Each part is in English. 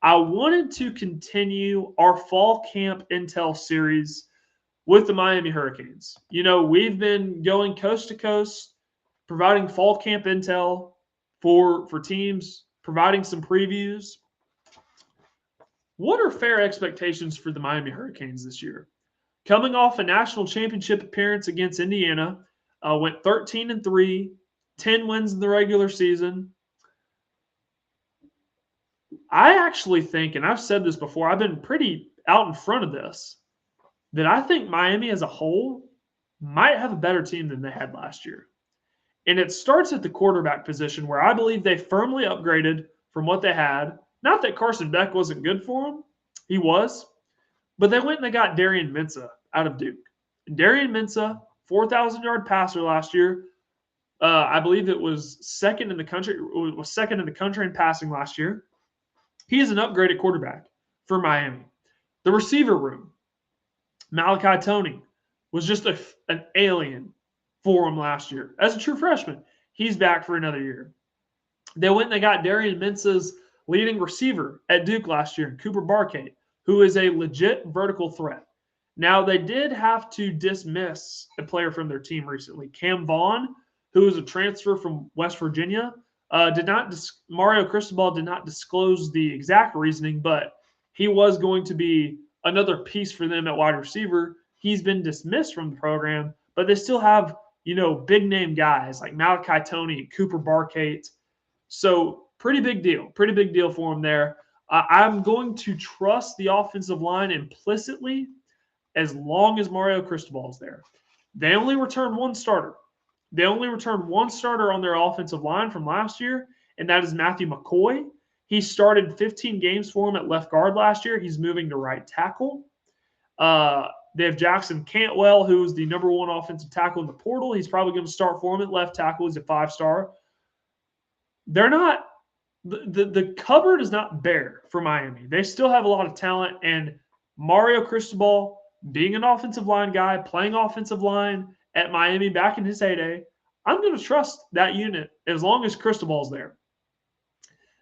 I wanted to continue our fall camp intel series with the Miami Hurricanes. You know, we've been going coast to coast, providing fall camp intel for teams, providing some previews. What are fair expectations for the Miami Hurricanes this year? Coming off a national championship appearance against Indiana, went 13-3, 10 wins in the regular season. I actually think, and I've said this before, I've been pretty out in front of this, that I think Miami as a whole might have a better team than they had last year. And it starts at the quarterback position where I believe they firmly upgraded from what they had. Not that Carson Beck wasn't good for them, he was, but they went and they got Darian Mensah out of Duke. And Darian Mensah, 4,000-yard passer last year. I believe it was second in the country. It was second in the country in passing last year. He is an upgraded quarterback for Miami. The receiver room, Malachi Toney was just an alien for him last year as a true freshman. He's back for another year. They went and they got Darian Mensah's leading receiver at Duke last year, Cooper Barkate, who is a legit vertical threat. Now, they did have to dismiss a player from their team recently, Cam Vaughn, who is a transfer from West Virginia. Mario Cristobal did not disclose the exact reasoning, but he was going to be another piece for them at wide receiver. He's been dismissed from the program, but they still have, big name guys like Malachi Toney, Cooper Barkate. So pretty big deal for him there. I'm going to trust the offensive line implicitly as long as Mario Cristobal is there. They only returned one starter. They only returned one starter on their offensive line from last year, and that is Matthew McCoy. He started 15 games for him at left guard last year. He's moving to right tackle. They have Jackson Cantwell, who's the number one offensive tackle in the portal. He's probably going to start for him at left tackle. He's a 5-star. They're not – the cupboard is not bare for Miami. They still have a lot of talent, and Mario Cristobal, being an offensive line guy, playing offensive line at Miami back in his heyday, I'm going to trust that unit as long as Cristobal's there.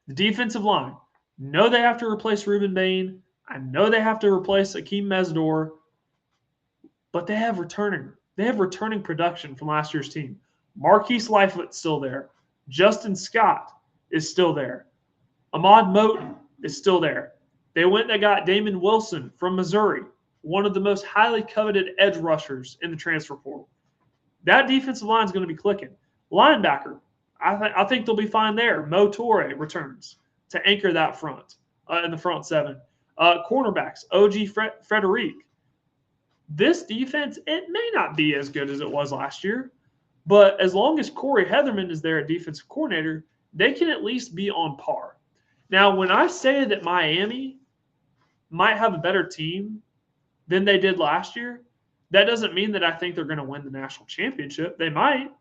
The defensive line, know they have to replace Ruben Bain. I know they have to replace Akeem Mezdor, but they have returning production from last year's team. Marquise Lightfoot's still there. Justin Scott is still there. Ahmad Moten is still there. They went and they got Damon Wilson from Missouri, one of the most highly coveted edge rushers in the transfer portal. That defensive line is going to be clicking. Linebacker, I think they'll be fine there. Mo Torre returns to anchor that front in the front seven. Cornerbacks, OG Frederic. This defense, it may not be as good as it was last year, but as long as Corey Heatherman is there at defensive coordinator, they can at least be on par. Now, when I say that Miami might have a better team than they did last year, that doesn't mean that I think they're going to win the national championship. They might.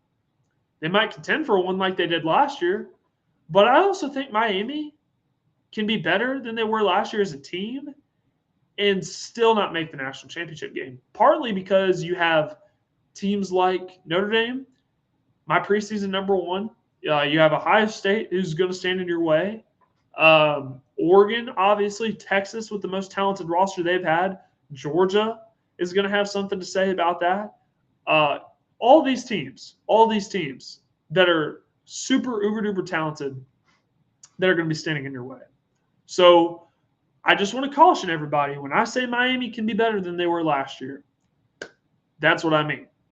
They might contend for one like they did last year. But I also think Miami can be better than they were last year as a team and still not make the national championship game. Partly because you have teams like Notre Dame, my preseason number one. You have Ohio State, who's going to stand in your way. Oregon, obviously. Texas with the most talented roster they've had. Georgia is going to have something to say about that. All these teams that are super uber-duper talented that are going to be standing in your way. So I just want to caution everybody, when I say Miami can be better than they were last year, that's what I mean.